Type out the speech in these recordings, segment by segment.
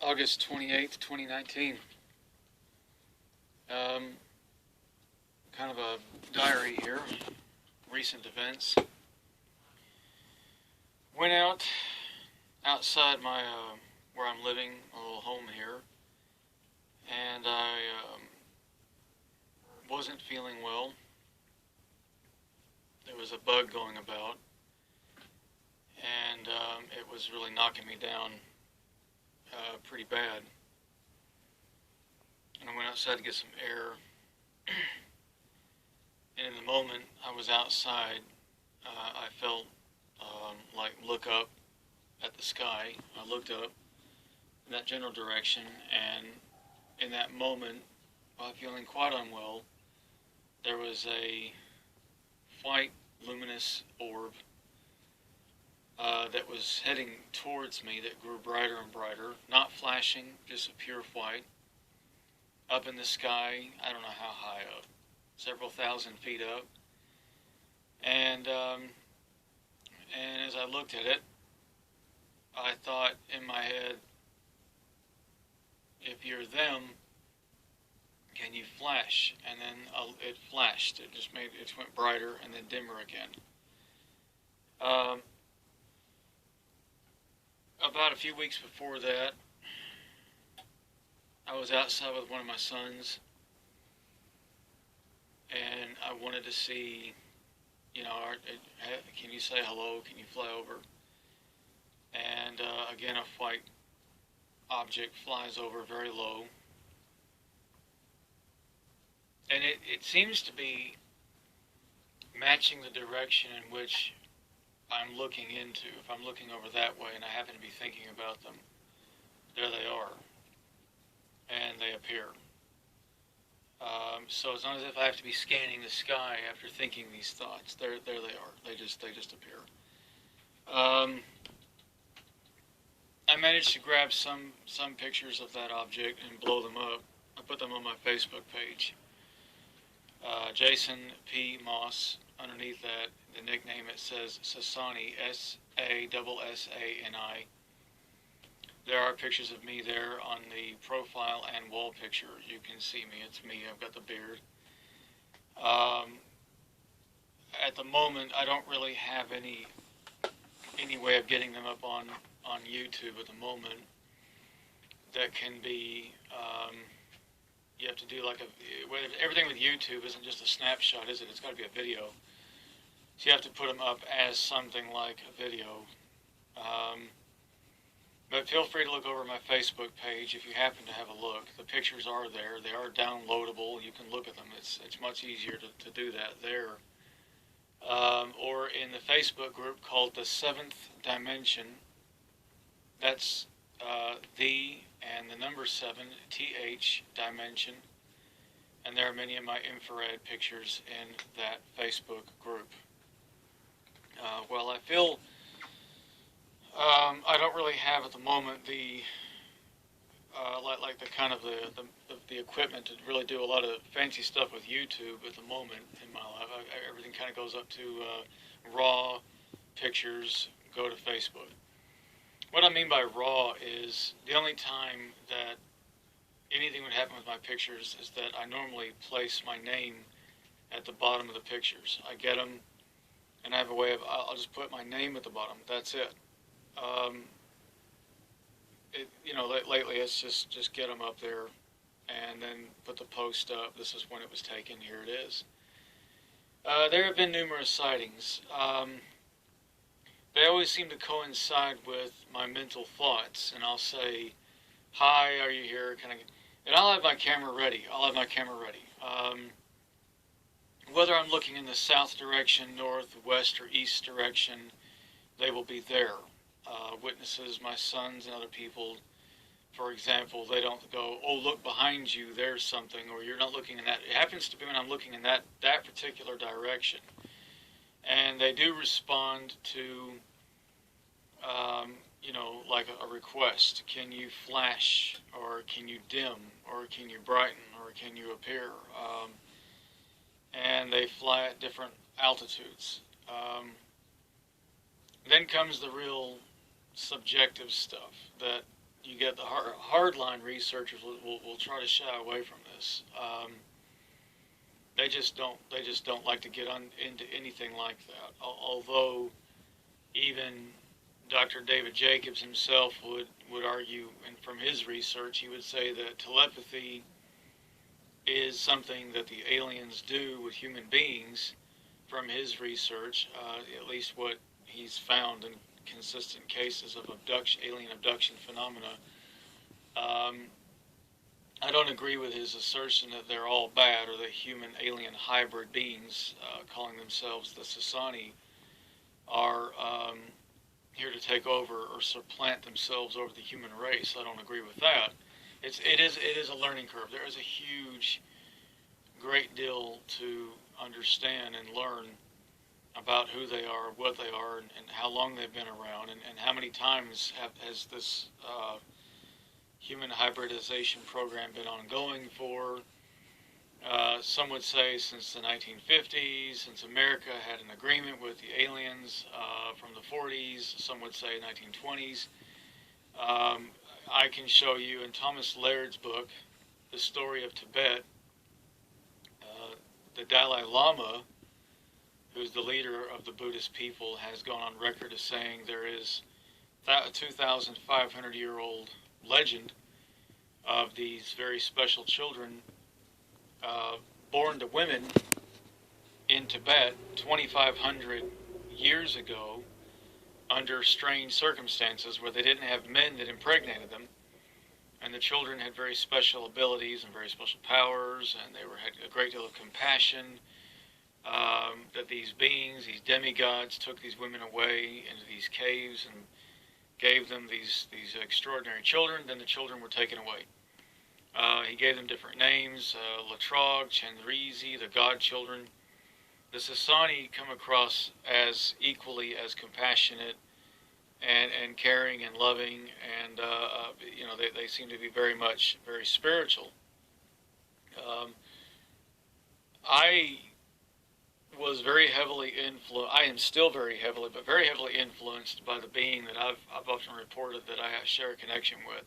August 28th, 2019. Kind of a diary here, recent events. Went outside my, where I'm living, a little home here, and I wasn't feeling well. There was a bug going about, and it was really knocking me down pretty bad. And I went outside to get some air. And in the moment I was outside, I felt like look up at the sky. I looked up in that general direction, and in that moment, while feeling quite unwell, there was a white luminous orb that was heading towards me that grew brighter and brighter, not flashing, just a pure white, up in the sky. I don't know how high up, several thousand feet up. And as I looked at it, I thought in my head, if you're them, can you flash? And then it flashed. It went brighter and then dimmer again. About a few weeks before that, I was outside with one of my sons, and I wanted to see, can you say hello? Can you fly over? And again, a white object flies over very low. And it seems to be matching the direction in which I'm looking into. If I'm looking over that way and I happen to be thinking about them, there they are. And they appear. So it's not as if I have to be scanning the sky after thinking these thoughts. There they are. They just appear. I managed to grab some pictures of that object and blow them up. I put them on my Facebook page. Jason P. Moss. Underneath that, the nickname, it says Sassani, Sassani. There are pictures of me there on the profile and wall picture. You can see me. It's me. I've got the beard. At the moment, I don't really have any way of getting them up on YouTube at the moment. That can be, you have to do everything with YouTube isn't just a snapshot, is it? It's got to be a video. So you have to put them up as something like a video. But feel free to look over my Facebook page if you happen to have a look. The pictures are there. They are downloadable. You can look at them. It's much easier to do that there. Or in the Facebook group called The Seventh Dimension. That's the and the number 7, TH Dimension. And there are many of my infrared pictures in that Facebook group. Well, I feel I don't really have at the moment the the equipment to really do a lot of fancy stuff with YouTube at the moment in my life. Everything kind of goes up to raw pictures, go to Facebook. What I mean by raw is the only time that anything would happen with my pictures is that I normally place my name at the bottom of the pictures. I get them, and I have a way of, I'll just put my name at the bottom. That's it. Lately it's just get them up there and then put the post up. This is when it was taken. Here it is. There have been numerous sightings. They always seem to coincide with my mental thoughts, and I'll say, "Hi, are you here?" And I'll have my camera ready. Whether I'm looking in the south direction, north, west, or east direction, they will be there. Witnesses, my sons and other people, for example, they don't go, "Oh, look behind you, there's something," or "You're not looking in that." It happens to be when I'm looking in that particular direction. And they do respond to, like a request. Can you flash, or can you dim, or can you brighten, or can you appear? And they fly at different altitudes. Then comes the real subjective stuff that you get the hardline researchers will try to shy away from this. They just don't like to get into anything like that. Although even Dr. David Jacobs himself would argue, and from his research, he would say that telepathy is something that the aliens do with human beings. From his research, at least what he's found in consistent cases of alien abduction phenomena. I don't agree with his assertion that they're all bad, or that human-alien hybrid beings, calling themselves the Sasani, are here to take over or supplant themselves over the human race. I don't agree with that. It is a learning curve. There is a huge, great deal to understand and learn about who they are, what they are, and how long they've been around, and how many times has this human hybridization program been ongoing for. Some would say since the 1950s, since America had an agreement with the aliens from the 40s. Some would say 1920s. I can show you in Thomas Laird's book, The Story of Tibet, the Dalai Lama, who's the leader of the Buddhist people, has gone on record as saying there is a 2,500-year-old legend of these very special children born to women in Tibet 2,500 years ago under strange circumstances where they didn't have men that impregnated them, and the children had very special abilities and very special powers, and they had a great deal of compassion. That these beings, these demigods, took these women away into these caves and gave them these extraordinary children. Then the children were taken away. He gave them different names: Latrog, Chandrizi, the god children. The Sasani come across as equally as compassionate and caring and loving, and they seem to be very spiritual. I was very heavily influenced. I am still very heavily influenced by the being that I've often reported that I share a connection with,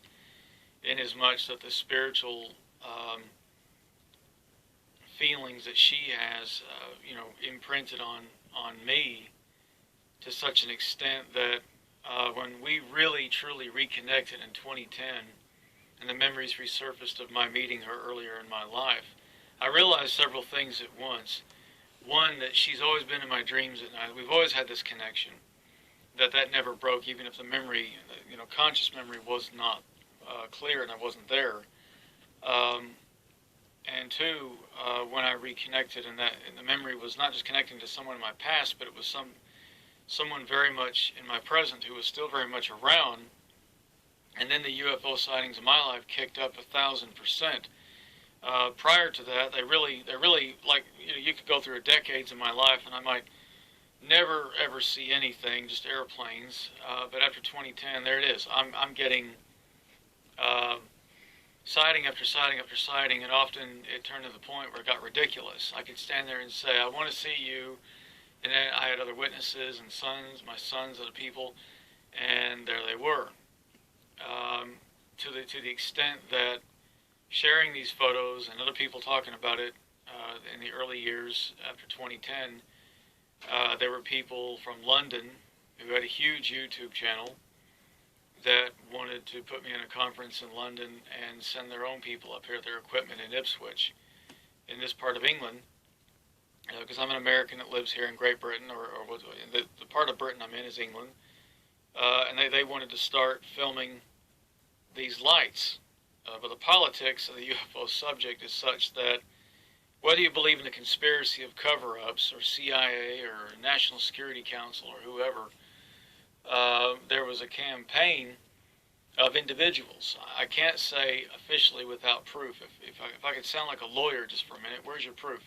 inasmuch that the spiritual feelings that she has, imprinted on me to such an extent that when we really truly reconnected in 2010, and the memories resurfaced of my meeting her earlier in my life, I realized several things at once. One, that she's always been in my dreams at night. We've always had this connection. That never broke, even if the memory, conscious memory was not clear and I wasn't there. And two, when I reconnected, and the memory was not just connecting to someone in my past, but it was someone very much in my present who was still very much around. And then the UFO sightings in my life kicked up 1,000%. Prior to that, they really like, you could go through decades of my life and I might never ever see anything, just airplanes. But after 2010, there it is. I'm getting sighting after sighting after sighting, and often it turned to the point where it got ridiculous. I could stand there and say, "I want to see you," and then I had other witnesses and my sons, other people, and there they were. To the extent that sharing these photos and other people talking about it in the early years after 2010, there were people from London who had a huge YouTube channel that wanted to put me in a conference in London and send their own people up here, their equipment in Ipswich, in this part of England, because I'm an American that lives here in Great Britain, or the part of Britain I'm in is England, and they wanted to start filming these lights. But the politics of the UFO subject is such that whether you believe in the conspiracy of cover-ups or CIA or National Security Council or whoever, there was a campaign of individuals. I can't say officially without proof. If I could sound like a lawyer just for a minute, where's your proof?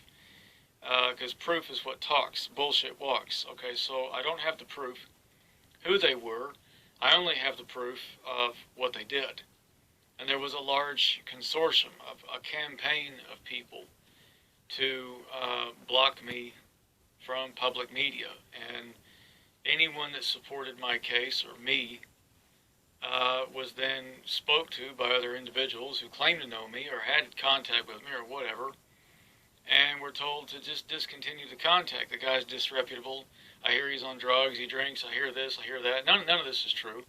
Because proof is what talks, bullshit walks. Okay, so I don't have the proof who they were. I only have the proof of what they did. And there was a large consortium of a campaign of people to block me from public media. And anyone that supported my case, or me, was then spoke to by other individuals who claimed to know me or had contact with me or whatever, and were told to just discontinue the contact. The guy's disreputable. I hear he's on drugs, he drinks, I hear this, I hear that. None of this is true.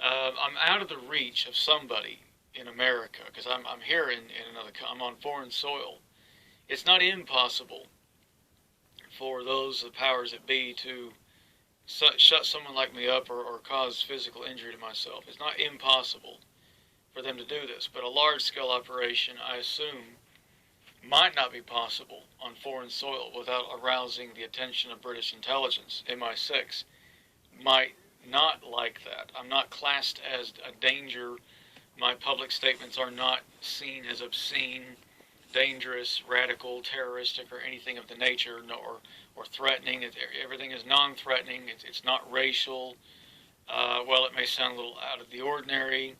I'm out of the reach of somebody in America, because I'm here in another, I'm on foreign soil. It's not impossible for those, the powers that be, to shut someone like me up or cause physical injury to myself. It's not impossible for them to do this, but a large-scale operation, I assume, might not be possible on foreign soil without arousing the attention of British intelligence. MI6 might not like that. I'm not classed as a danger. My public statements are not seen as obscene, dangerous, radical, terroristic, or anything of the nature, or threatening. Everything is non-threatening. It's not racial. Well, it may sound a little out of the ordinary.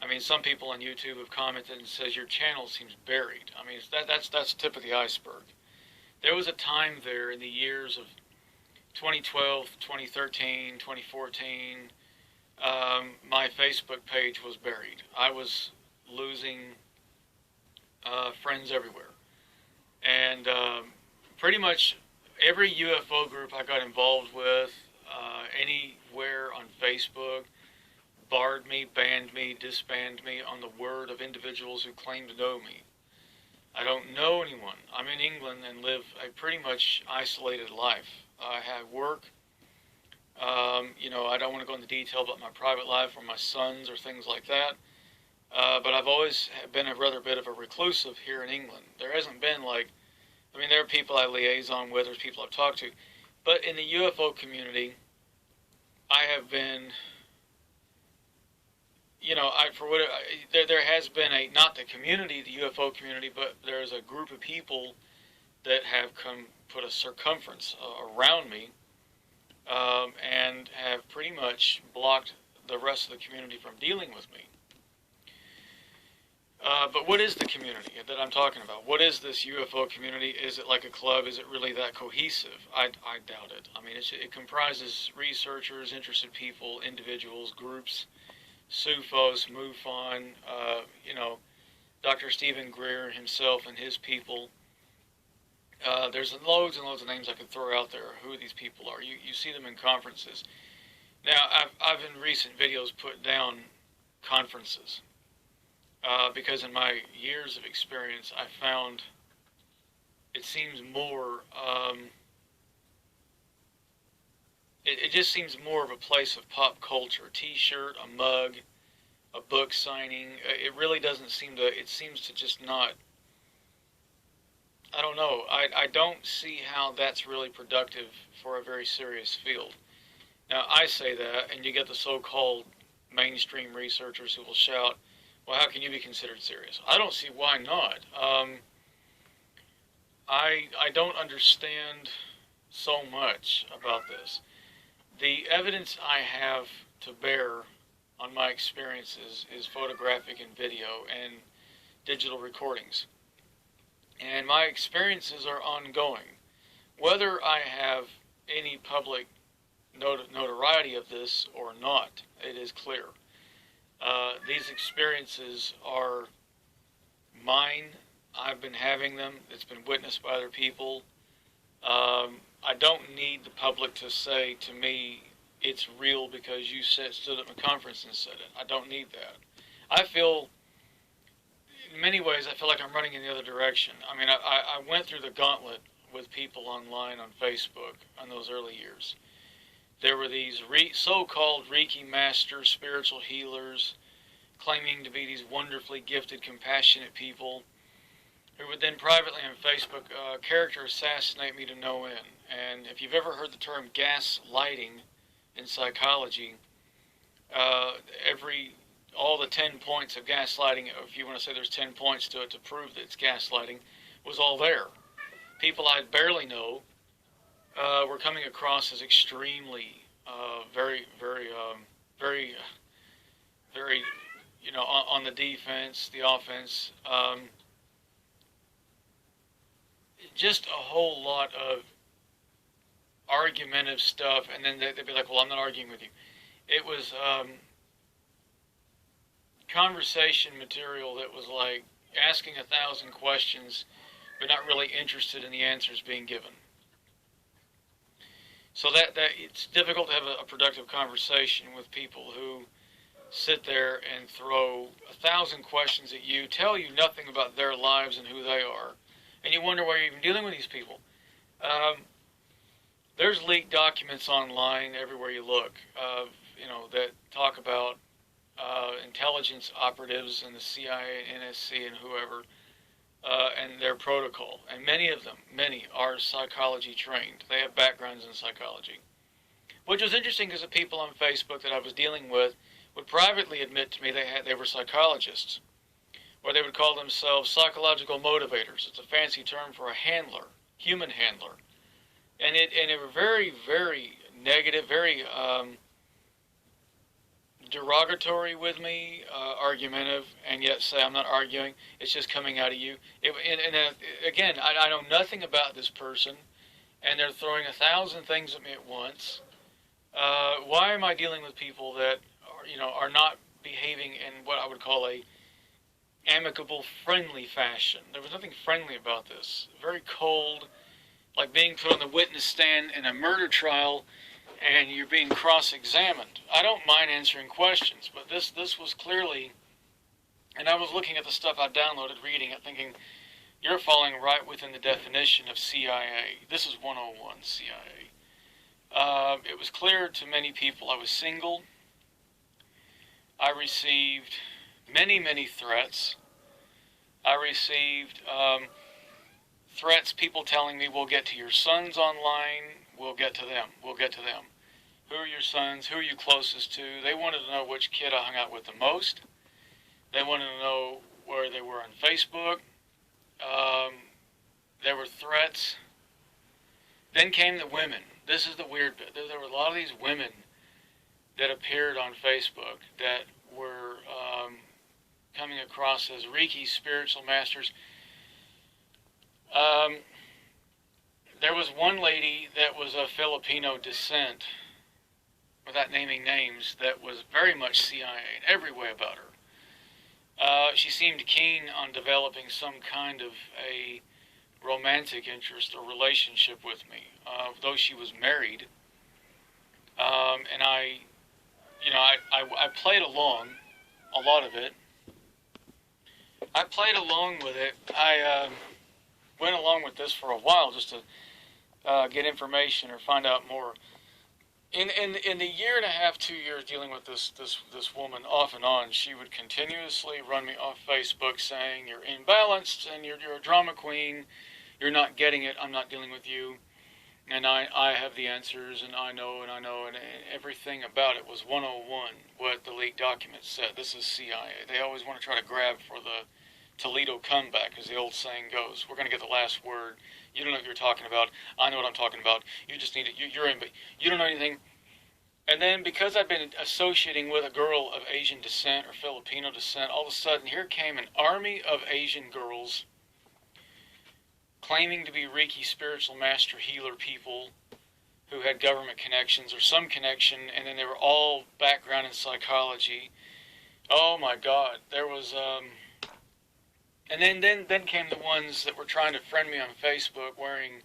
I mean, some people on YouTube have commented and says your channel seems buried. I mean, that's the tip of the iceberg. There was a time there in the years of 2012, 2013, 2014, my Facebook page was buried. I was losing friends everywhere. And pretty much every UFO group I got involved with, anywhere on Facebook, barred me, banned me, disbanded me on the word of individuals who claim to know me. I don't know anyone. I'm in England and live a pretty much isolated life. I have work. I don't want to go into detail about my private life or my sons or things like that. But I've always been a rather bit of a reclusive here in England. There hasn't been there are people I liaison with, there's people I've talked to. But in the UFO community, I have been, there has been not the community, the UFO community, but there's a group of people that have put a circumference around me, and have pretty much blocked the rest of the community from dealing with me. But what is the community that I'm talking about? What is this UFO community? Is it like a club? Is it really that cohesive? I doubt it. I mean, it comprises researchers, interested people, individuals, groups, SUFOs, MUFON, Dr. Stephen Greer himself and his people. There's loads and loads of names I could throw out there who these people are. You see them in conferences. Now, I've in recent videos put down conferences. Because in my years of experience, I found it seems more, it just seems more of a place of pop culture. A t-shirt, a mug, a book signing. It really doesn't seem to, it seems to just not, I don't know. I don't see how that's really productive for a very serious field. Now, I say that, and you get the so-called mainstream researchers who will shout, well, how can you be considered serious? I don't see why not. I don't understand so much about this. The evidence I have to bear on my experiences is photographic and video and digital recordings. And my experiences are ongoing. Whether I have any public notoriety of this or not, it is clear. These experiences are mine. I've been having them. It's been witnessed by other people. I don't need the public to say to me, it's real because you stood at a conference and said it. I don't need that. I feel, in many ways, I feel like I'm running in the other direction. I mean, I went through the gauntlet with people online on Facebook in those early years. There were these so-called Reiki masters, spiritual healers, claiming to be these wonderfully gifted, compassionate people who would then privately on Facebook character assassinate me to no end. And if you've ever heard the term gaslighting in psychology, all the 10 points of gaslighting, if you want to say there's 10 points to it to prove that it's gaslighting, was all there. People I barely know were coming across as extremely, very, on the defense, the offense. Just a whole lot of argumentative stuff, and then they'd be like, well, I'm not arguing with you. It was conversation material that was like asking 1,000 questions, but not really interested in the answers being given. So that it's difficult to have a productive conversation with people who sit there and throw 1,000 questions at you, tell you nothing about their lives and who they are, and you wonder why you're even dealing with these people. There's leaked documents online everywhere you look, that talk about intelligence operatives and the CIA, NSC, and whoever, and their protocol. And many are psychology trained. They have backgrounds in psychology. Which was interesting because the people on Facebook that I was dealing with would privately admit to me they were psychologists. Or they would call themselves psychological motivators. It's a fancy term for a handler, human handler. And they were very, very negative, very derogatory with me, argumentative, and yet say I'm not arguing. It's just coming out of you. Again, I know nothing about this person, and they're throwing 1,000 things at me at once. Why am I dealing with people that are not behaving in what I would call a amicable, friendly fashion? There was nothing friendly about this. Very cold, like being put on the witness stand in a murder trial, and you're being cross-examined. I don't mind answering questions, but this was clearly, and I was looking at the stuff I downloaded, reading it, thinking, you're falling right within the definition of CIA. This is 101 CIA. It was clear to many people I was single. I received many, many threats. I received threats, people telling me, we'll get to your sons online, we'll get to them. Who are your sons? Who are you closest to? They wanted to know which kid I hung out with the most. They wanted to know where they were on Facebook. There were threats. Then came the women. This is the weird bit. There were a lot of these women that appeared on Facebook that were coming across as Reiki spiritual masters. There was one lady that was of Filipino descent, without naming names, that was very much CIA in every way about her. She seemed keen on developing some kind of a romantic interest or relationship with me, though she was married. And I played along, a lot of it. I played along with it. I went along with this for a while just to get information or find out more. In the year and a half, 2 years dealing with this woman off and on, she would continuously run me off Facebook saying, you're imbalanced and you're a drama queen, you're not getting it, I'm not dealing with you, and I have the answers, and I know, and everything about it was 101, what the leaked documents said. This is CIA. They always want to try to grab for the Toledo comeback, as the old saying goes. We're going to get the last word. You don't know what you're talking about. I know what I'm talking about. You just need it. You're in, but you don't know anything. And then because I've been associating with a girl of Asian descent or Filipino descent, all of a sudden here came an army of Asian girls claiming to be Reiki spiritual master healer people who had government connections or some connection, and then they were all background in psychology. Oh my God, there was and then came the ones that were trying to friend me on Facebook wearing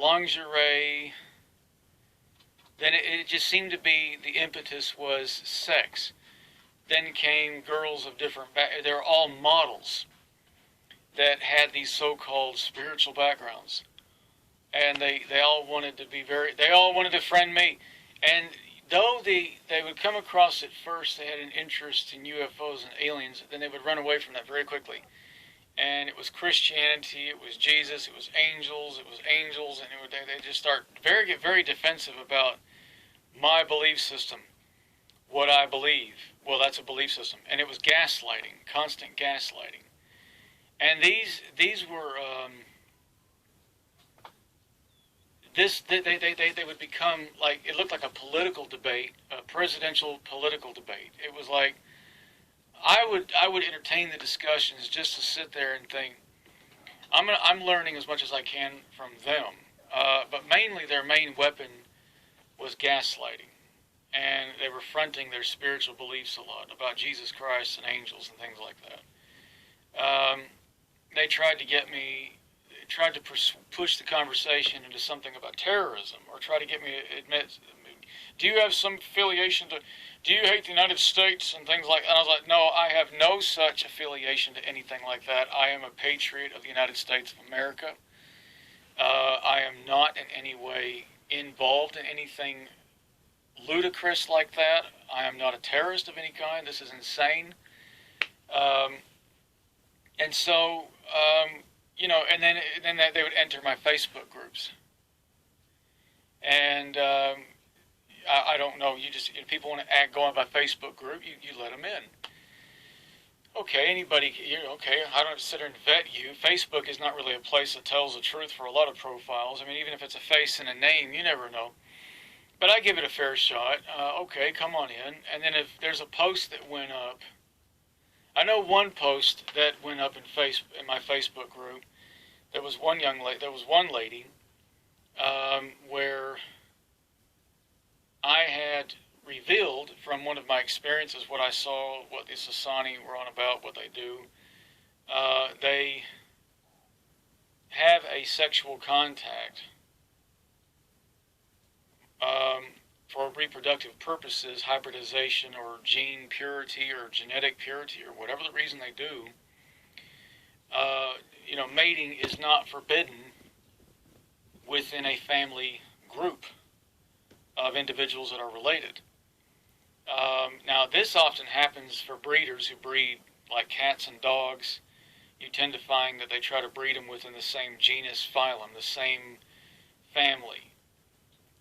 lingerie. Then it just seemed to be the impetus was sex. Then came girls of different they were all models that had these so-called spiritual backgrounds. And they all wanted to be they all wanted to friend me. And though they would come across at first, they had an interest in UFOs and aliens, then they would run away from that very quickly. And it was Christianity, it was Jesus, it was angels, and they just get very defensive about my belief system, what I believe. Well, that's a belief system. And it was gaslighting, constant gaslighting. And these were they would become like, it looked like a political debate, a presidential political debate. It was like I would entertain the discussions just to sit there and think, I'm learning as much as I can from them, but mainly their main weapon was gaslighting, and they were fronting their spiritual beliefs a lot about Jesus Christ and angels and things like that. They tried to get me, tried to push the conversation into something about terrorism, or try to get me to admit, do you have some affiliation to, do you hate the United States and things like that? And I was like, no, I have no such affiliation to anything like that. I am a patriot of the United States of America. I am not in any way involved in anything ludicrous like that. I am not a terrorist of any kind. This is insane. And so, you know, and then they would enter my Facebook groups. And I don't know, you just, if people want to go on my Facebook group, you let them in. Okay, anybody, okay, I don't sit there and vet you. Facebook is not really a place that tells the truth for a lot of profiles. I mean, even if it's a face and a name, you never know. But I give it a fair shot. Okay, come on in. And then if there's a post that went up, I know one post that went up in my Facebook group. There was one lady where I had revealed from one of my experiences what I saw, what the Sasani were on about, what they do. They have a sexual contact for reproductive purposes, hybridization or gene purity or genetic purity or whatever the reason they do. You know, mating is not forbidden within a family group of individuals that are related. Now, this often happens for breeders who breed like cats and dogs. You tend to find that they try to breed them within the same genus, phylum, the same family,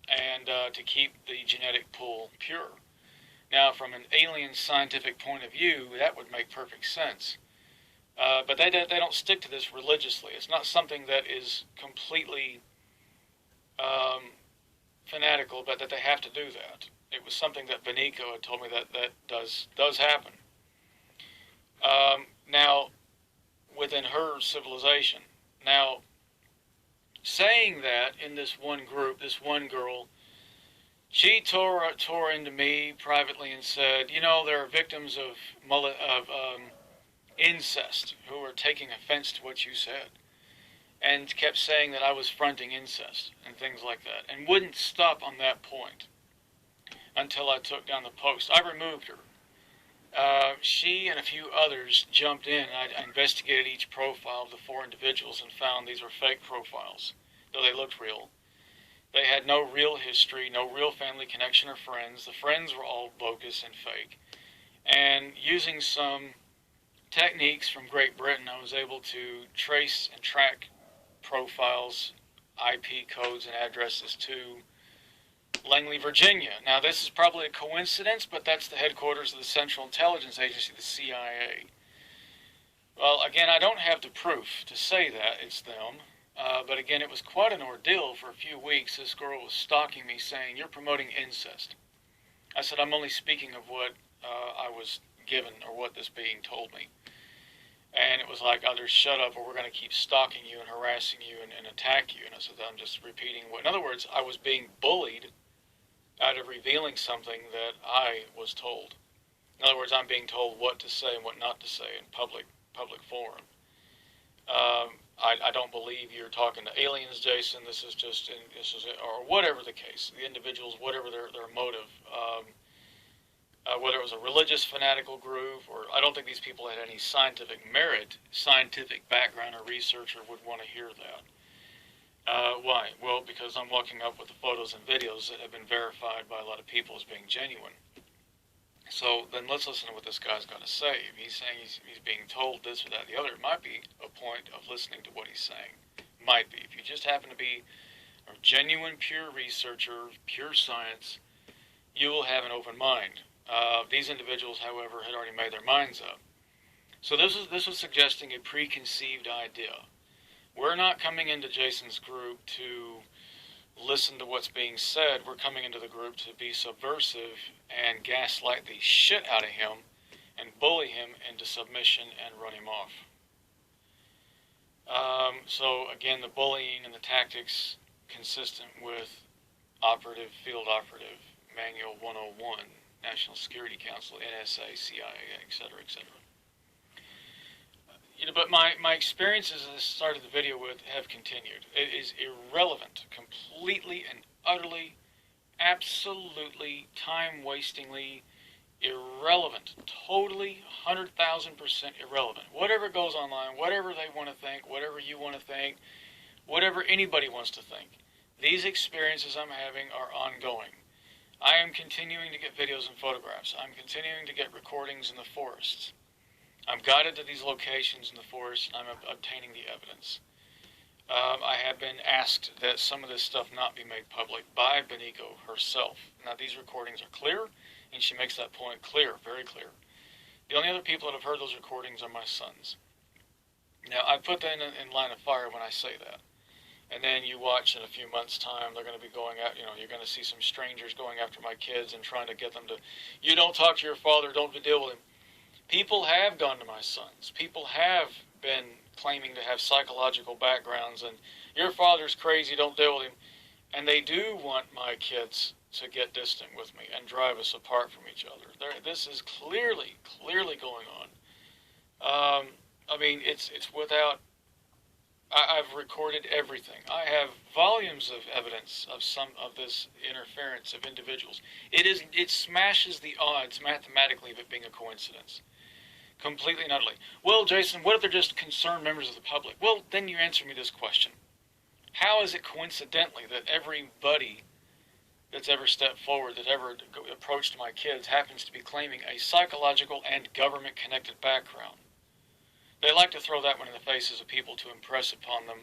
and to keep the genetic pool pure. Now, from an alien scientific point of view, that would make perfect sense. But they don't stick to this religiously. It's not something that is completely fanatical, but that they have to do that. It was something that Beniko had told me that does happen. Now, within her civilization. Now, saying that in this one group, this one girl, she tore into me privately and said, you know, there are victims of incest who are taking offense to what you said, and kept saying that I was fronting incest and things like that, and wouldn't stop on that point until I took down the post. I removed her. She and a few others jumped in. I investigated each profile of the 4 individuals and found these were fake profiles, though they looked real. They had no real history, no real family connection or friends. The friends were all bogus and fake. And using some techniques from Great Britain, I was able to trace and track profiles, IP codes, and addresses to Langley, Virginia. Now, this is probably a coincidence, but that's the headquarters of the Central Intelligence Agency, the CIA. Well, again, I don't have the proof to say that it's them, but again, it was quite an ordeal for a few weeks. This girl was stalking me saying, you're promoting incest. I said, I'm only speaking of what I was given, or what this being told me. And it was like, either shut up or we're going to keep stalking you and harassing you and attack you. And I said, I'm just repeating what... In other words, I was being bullied out of revealing something that I was told. In other words, I'm being told what to say and what not to say in public forum. I don't believe you're talking to aliens, Jason. This is or whatever the case. The individuals, whatever their motive, whether it was a religious fanatical group, or I don't think these people had any scientific merit, scientific background or research, or would want to hear that. Why? Well, because I'm walking up with the photos and videos that have been verified by a lot of people as being genuine. So then let's listen to what this guy's got to say. If he's saying he's being told this or that or the other, it might be a point of listening to what he's saying. Might be. If you just happen to be a genuine, pure researcher, pure science, you will have an open mind. These individuals, however, had already made their minds up. So this was suggesting a preconceived idea. We're not coming into Jason's group to listen to what's being said. We're coming into the group to be subversive and gaslight the shit out of him and bully him into submission and run him off. So again, the bullying and the tactics consistent with field operative Manual 101, National Security Council, NSA, CIA, etc., etc. But my experiences, as I started the video with, have continued. It is irrelevant, completely and utterly, absolutely, time-wastingly irrelevant. Totally, 100,000% irrelevant. Whatever goes online, whatever they want to think, whatever you want to think, whatever anybody wants to think, these experiences I'm having are ongoing. I am continuing to get videos and photographs. I'm continuing to get recordings in the forests. I'm guided to these locations in the forest, and I'm obtaining the evidence. I have been asked that some of this stuff not be made public by Beniko herself. Now, these recordings are clear, and she makes that point clear, very clear. The only other people that have heard those recordings are my sons. Now, I put that in line of fire when I say that. And then you watch in a few months' time, they're going to be going out, you're going to see some strangers going after my kids and trying to get them to, you don't talk to your father, don't deal with him. People have gone to my sons. People have been claiming to have psychological backgrounds and your father's crazy, don't deal with him. And they do want my kids to get distant with me and drive us apart from each other. This is clearly going on. It's without... I've recorded everything. I have volumes of evidence of some of this interference of individuals. It smashes the odds mathematically of it being a coincidence. Completely and utterly. Well, Jason, what if they're just concerned members of the public? Well, then you answer me this question. How is it coincidentally that everybody that's ever stepped forward, that ever approached my kids, happens to be claiming a psychological and government-connected background? They like to throw that one in the faces of people to impress upon them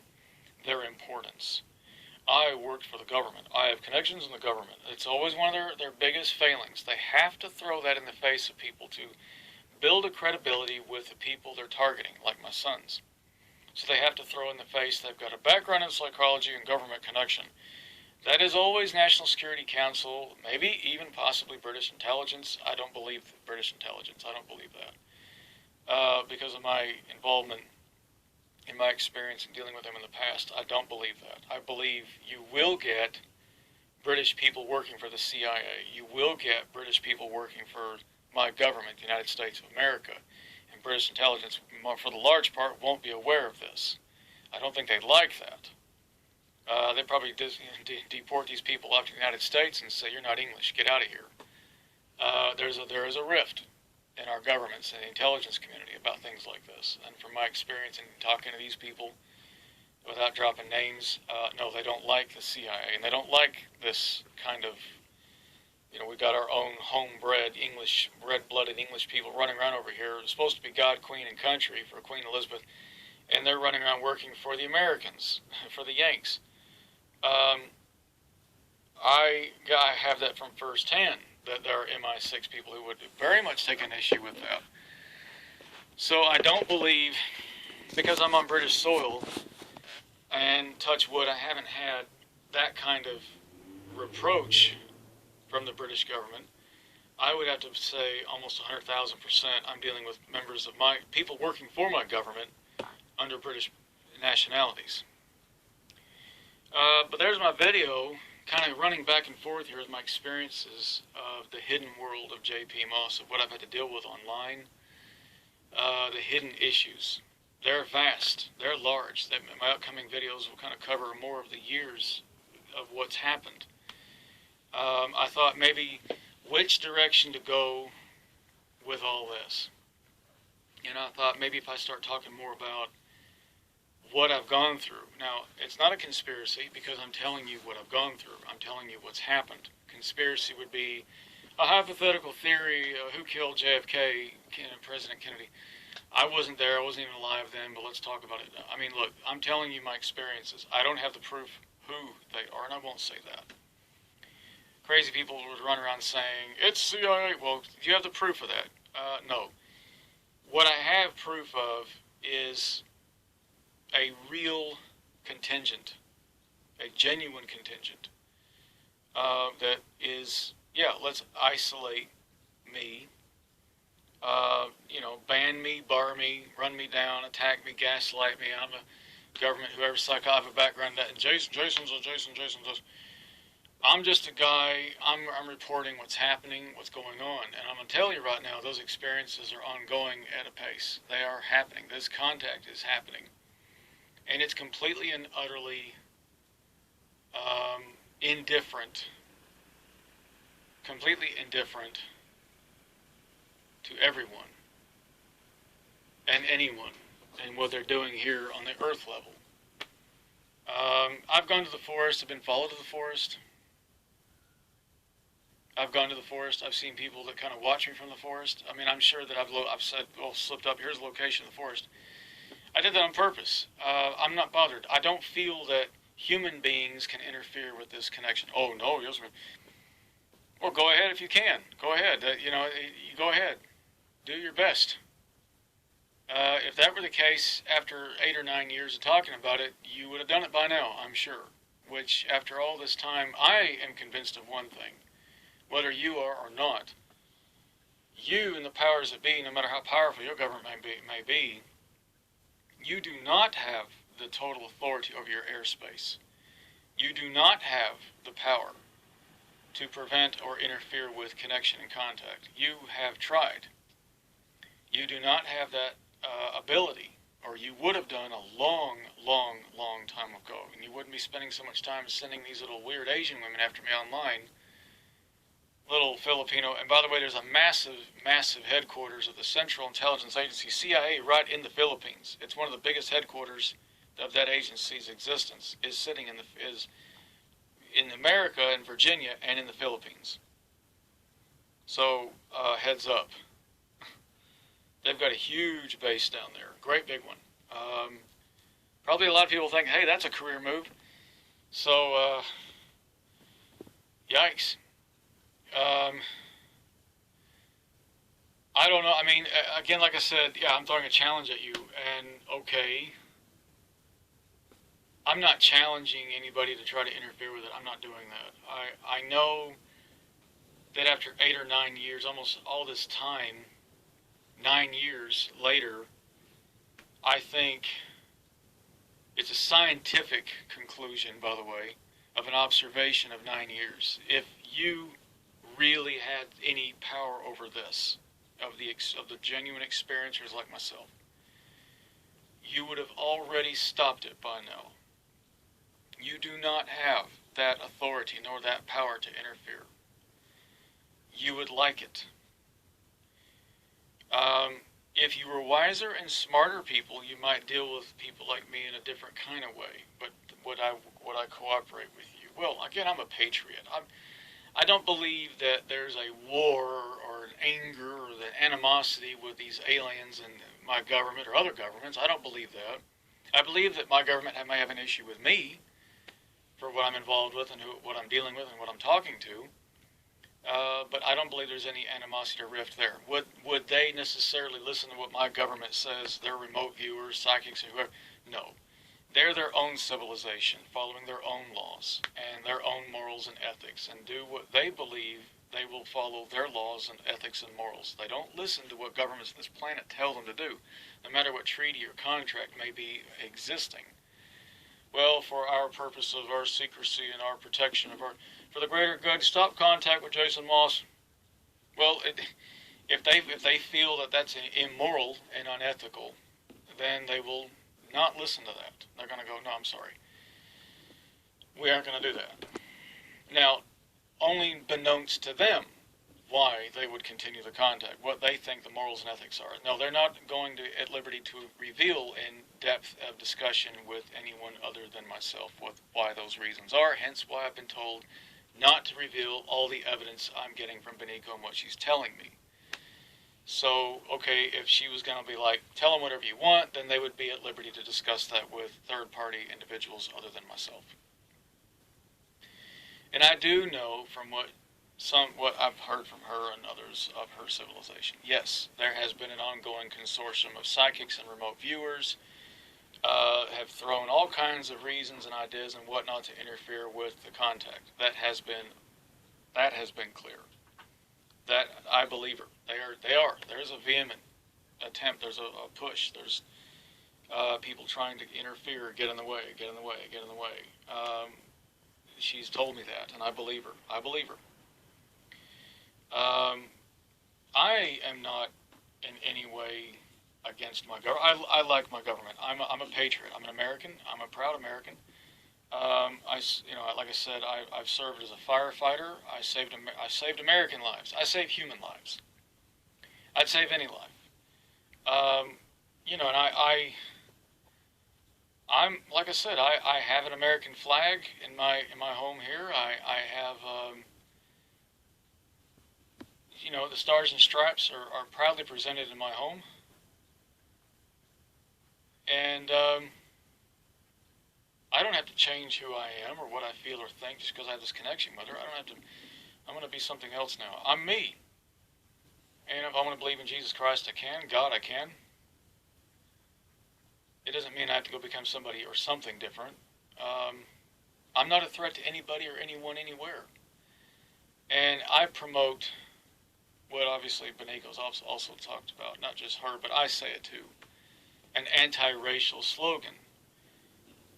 their importance. I worked for the government. I have connections in the government. It's always one of their biggest failings. They have to throw that in the face of people to build a credibility with the people they're targeting, like my sons. So they have to throw in the face they've got a background in psychology and government connection. That is always National Security Council, maybe even possibly British intelligence. I don't believe British intelligence. I don't believe that. Because of my involvement in my experience in dealing with them in the past, I don't believe that. I believe you will get British people working for the CIA. You will get British people working for my government, the United States of America. And British intelligence, for the large part, won't be aware of this. I don't think they'd like that. They probably deport these people off to the United States and say, you're not English, get out of here. There is a rift in our governments and the intelligence community about things like this. And from my experience in talking to these people, without dropping names, no, they don't like the CIA, and they don't like this kind of, we've got our own homebred English, red-blooded English people running around over here. It's supposed to be God, Queen, and Country for Queen Elizabeth, and they're running around working for the Americans, for the Yanks. I have that from firsthand, that there are MI6 people who would very much take an issue with that. So I don't believe, because I'm on British soil, and touch wood, I haven't had that kind of reproach from the British government. I would have to say almost 100,000% I'm dealing with members of my, people working for my government under British nationalities. But there's my video, kind of running back and forth here with my experiences of the hidden world of J.P. Moss, of what I've had to deal with online, the hidden issues. They're vast, they're large. My upcoming videos will kind of cover more of the years of what's happened. I thought maybe which direction to go with all this. And I thought maybe if I start talking more about what I've gone through. Now, it's not a conspiracy because I'm telling you what I've gone through. I'm telling you what's happened. Conspiracy would be a hypothetical theory, who killed JFK, President Kennedy. I wasn't there, I wasn't even alive then, but let's talk about it. I mean, look, I'm telling you my experiences. I don't have the proof who they are, and I won't say that. Crazy people would run around saying, it's CIA. Well, do you have the proof of that? No. What I have proof of is a real contingent, a genuine contingent, that is, yeah, let's isolate me, ban me, bar me, run me down, attack me, gaslight me. I'm a government, whoever's like, I have a background that, and Jason's. I'm just a guy. I'm reporting what's happening, what's going on, and I'm gonna tell you right now, those experiences are ongoing at a pace. They are happening. This contact is happening, and it's completely and utterly indifferent, completely indifferent to everyone and anyone and what they're doing here on the earth level. I've gone to the forest. I've been followed to the forest. I've gone to the forest. I've seen people that kind of watch me from the forest. I mean, I'm sure that I've said, well, slipped up. Here's the location of the forest. I did that on purpose. I'm not bothered. I don't feel that human beings can interfere with this connection. Oh no, well, go ahead if you can. Go ahead. You go ahead. Do your best. If that were the case, after 8 or 9 years of talking about it, you would have done it by now, I'm sure. Which, after all this time, I am convinced of one thing. Whether you are or not, you and the powers that be, no matter how powerful your government may be, you do not have the total authority over your airspace. You do not have the power to prevent or interfere with connection and contact. You have tried. You do not have that ability, or you would have done a long, long, long time ago, and you wouldn't be spending so much time sending these little weird Asian women after me online, little Filipino. And by the way, there's a massive, massive headquarters of the Central Intelligence Agency, CIA, right in the Philippines. It's one of the biggest headquarters of that agency's existence is sitting in America, in Virginia, and in the Philippines. So heads up. They've got a huge base down there, great big one. Probably a lot of people think, hey, that's a career move. So, yikes. I don't know. I mean, again, like I said, yeah, I'm throwing a challenge at you, and okay, I'm not challenging anybody to try to interfere with it. I'm not doing that. I know that after 8 or 9 years, almost all this time, 9 years later, I think it's a scientific conclusion, by the way, of an observation of 9 years. If you really had any power over this, of the genuine experiencers like myself, you would have already stopped it by now. You do not have that authority nor that power to interfere. You would like it. If you were wiser and smarter people, you might deal with people like me in a different kind of way. But would I cooperate with you? Well, again, I'm a patriot. I don't believe that there's a war or an anger or an animosity with these aliens and my government or other governments. I don't believe that. I believe that my government may have an issue with me for what I'm involved with and what I'm dealing with and what I'm talking to. But I don't believe there's any animosity or rift there. Would they necessarily listen to what my government says, their remote viewers, psychics, or whoever? No. They're their own civilization, following their own laws and their own morals and ethics, and do what they believe. They will follow their laws and ethics and morals. They don't listen to what governments on this planet tell them to do, no matter what treaty or contract may be existing. Well, for our purpose of our secrecy and our protection for the greater good, stop contact with Jason Moss. Well, if they feel that that's immoral and unethical, then they will not listen to that. They're going to go, no, I'm sorry. We aren't going to do that. Now, only beknownst to them why they would continue the contact, what they think the morals and ethics are. No, they're not going to at liberty to reveal in depth of discussion with anyone other than myself why those reasons are, hence why I've been told not to reveal all the evidence I'm getting from Beniko and what she's telling me. So, okay, if she was going to be like, tell them whatever you want, then they would be at liberty to discuss that with third-party individuals other than myself. And I do know from what I've heard from her and others of her civilization. Yes, there has been an ongoing consortium of psychics and remote viewers have thrown all kinds of reasons and ideas and whatnot to interfere with the contact. That has been clear. That I believe her. They are. There's a vehement attempt. There's a push. There's people trying to interfere, get in the way. she's told me that, and I believe her. I believe her. I am not in any way against my government. I like my government. I'm a patriot. I'm an American. I'm a proud American. Like I said, I've served as a firefighter. I saved American lives. I save human lives. I'd save any life. And I'm like I said, I have an American flag in my home here. I have the stars and stripes are proudly presented in my home, and I don't have to change who I am or what I feel or think just because I have this connection with her. I don't have to. I'm going to be something else now. I'm me, and if I want to believe in Jesus Christ, I can. God, I can. It doesn't mean I have to go become somebody or something different. I'm not a threat to anybody or anyone anywhere. And I promote what obviously Beniko's also talked about, not just her, but I say it too, an anti-racial slogan,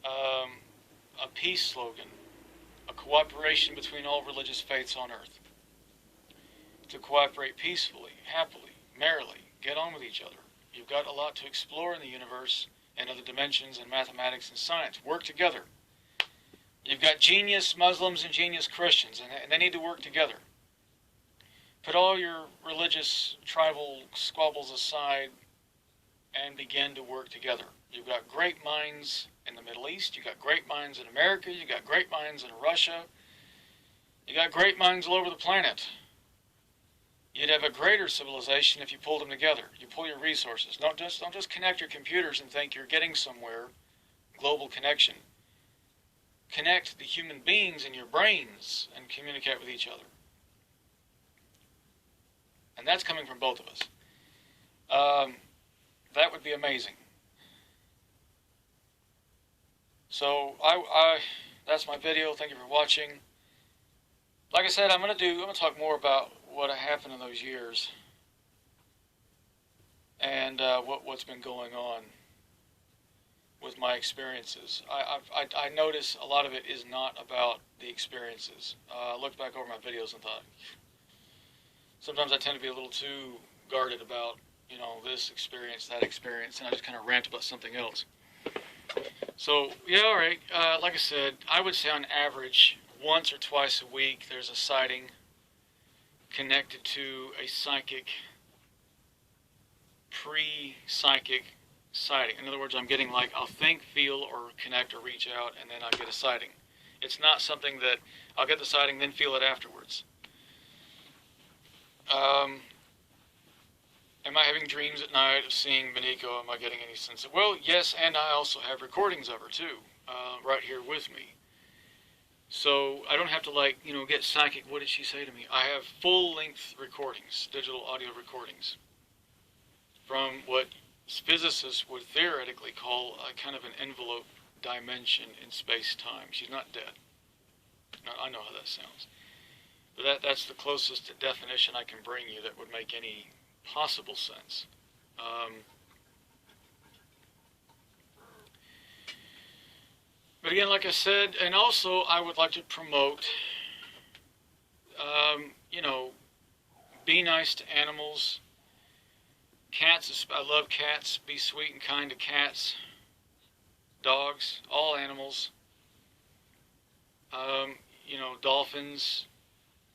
a peace slogan, a cooperation between all religious faiths on earth, to cooperate peacefully, happily, merrily, get on with each other. You've got a lot to explore in the universe and other dimensions in mathematics and science. Work together. You've got genius Muslims and genius Christians, and they need to work together. Put all your religious, tribal squabbles aside and begin to work together. You've got great minds in the Middle East. You've got great minds in America. You've got great minds in Russia. You've got great minds all over the planet. You'd have a greater civilization if you pulled them together. You pull your resources. Don't just connect your computers and think you're getting somewhere. Global connection. Connect the human beings in your brains and communicate with each other. And that's coming from both of us. That would be amazing. So that's my video. Thank you for watching. Like I said, I'm going to talk more about what happened in those years and what's been going on with my experiences. I notice a lot of it is not about the experiences. I looked back over my videos and thought, sometimes I tend to be a little too guarded about, this experience, that experience, and I just kind of rant about something else. So, yeah, all right. Like I said, I would say on average, once or twice a week, there's a sighting connected to a psychic, pre-psychic sighting. In other words, I'm getting I'll think, feel, or connect, or reach out, and then I'll get a sighting. It's not something that I'll get the sighting, then feel it afterwards. Am I having dreams at night of seeing Beniko? Am I getting any sense of... Well, yes, and I also have recordings of her, too, right here with me. So I don't have to, get psychic, what did she say to me? I have full-length recordings, digital audio recordings, from what physicists would theoretically call a kind of an envelope dimension in space-time. She's not dead. Now, I know how that sounds. But that's the closest definition I can bring you that would make any possible sense. But again, like I said, and also I would like to promote, be nice to animals. Cats, I love cats. Be sweet and kind to cats, dogs, all animals. Dolphins.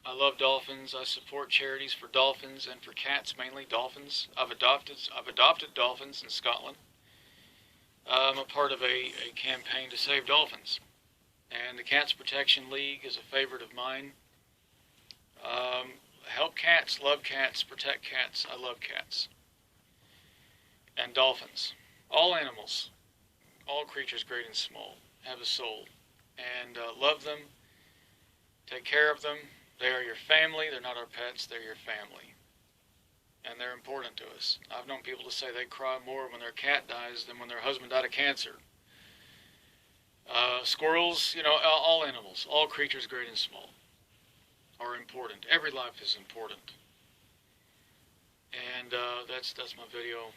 I love dolphins. I support charities for dolphins and for cats, mainly dolphins. I've adopted dolphins in Scotland. I'm a part of a campaign to save dolphins. And the Cats Protection League is a favorite of mine. Help cats, love cats, protect cats. I love cats. And dolphins. All animals, all creatures great and small, have a soul. And love them, take care of them. They are your family. They're not our pets. They're your family. And they're important to us. I've known people to say they cry more when their cat dies than when their husband died of cancer. Squirrels, all animals, all creatures great and small are important. Every life is important. And that's my video.